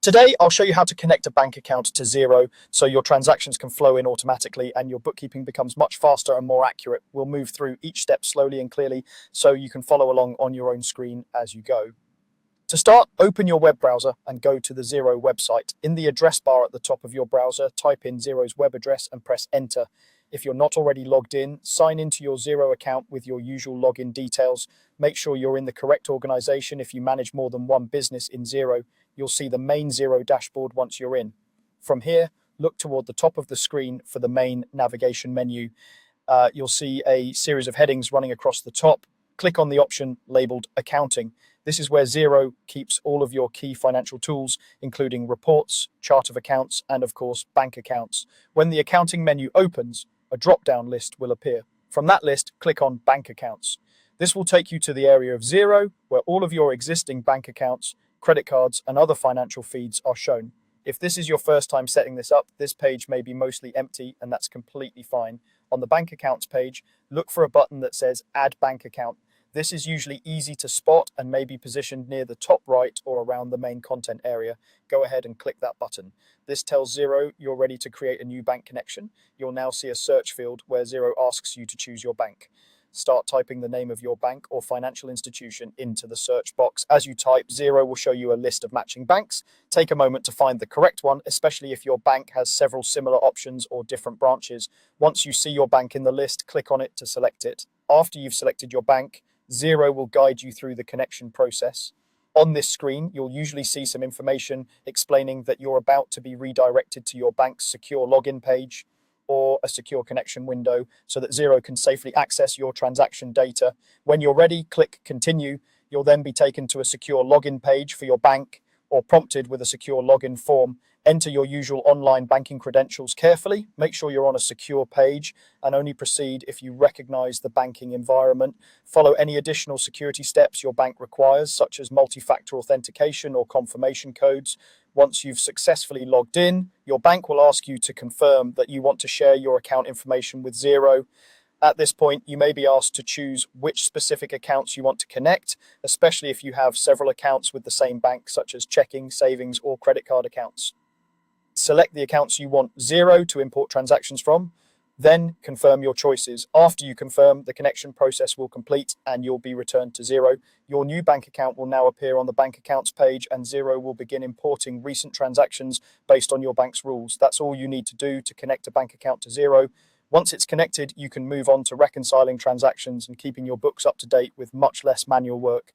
Today, I'll show you how to connect a bank account to Xero so your transactions can flow in automatically and your bookkeeping becomes much faster and more accurate. We'll move through each step slowly and clearly so you can follow along on your own screen as you go. To start, open your web browser and go to the Xero website. In the address bar at the top of your browser, type in Xero's web address and press enter. If you're not already logged in, sign into your Xero account with your usual login details. Make sure you're in the correct organization if you manage more than one business in Xero. You'll see the main Xero dashboard once you're in. From here, look toward the top of the screen for the main navigation menu. You'll see a series of headings running across the top. Click on the option labeled Accounting. This is where Xero keeps all of your key financial tools, including reports, chart of accounts, and of course, bank accounts. When the accounting menu opens, a drop-down list will appear. From that list, click on Bank Accounts. This will take you to the area of Xero, where all of your existing bank accounts, credit cards, and other financial feeds are shown. If this is your first time setting this up, this page may be mostly empty, and that's completely fine. On the bank accounts page, look for a button that says Add Bank Account. This is usually easy to spot and may be positioned near the top right or around the main content area. Go ahead and click that button. This tells Xero you're ready to create a new bank connection. You'll now see a search field where Xero asks you to choose your bank. Start typing the name of your bank or financial institution into the search box. As you type, Xero will show you a list of matching banks. Take a moment to find the correct one, especially if your bank has several similar options or different branches. Once you see your bank in the list, click on it to select it. After you've selected your bank, Xero will guide you through the connection process. On this screen, you'll usually see some information explaining that you're about to be redirected to your bank's secure login page or a secure connection window so that Xero can safely access your transaction data. When you're ready, click Continue. You'll then be taken to a secure login page for your bank or prompted with a secure login form. Enter your usual online banking credentials carefully. Make sure you're on a secure page and only proceed if you recognize the banking environment. Follow any additional security steps your bank requires, such as multi-factor authentication or confirmation codes. Once you've successfully logged in, your bank will ask you to confirm that you want to share your account information with Xero. At this point, you may be asked to choose which specific accounts you want to connect, especially if you have several accounts with the same bank, such as checking, savings, or credit card accounts. Select the accounts you want Xero to import transactions from, then confirm your choices. After you confirm, the connection process will complete and you'll be returned to Xero. Your new bank account will now appear on the bank accounts page and Xero will begin importing recent transactions based on your bank's rules. That's all you need to do to connect a bank account to Xero. Once it's connected, you can move on to reconciling transactions and keeping your books up to date with much less manual work.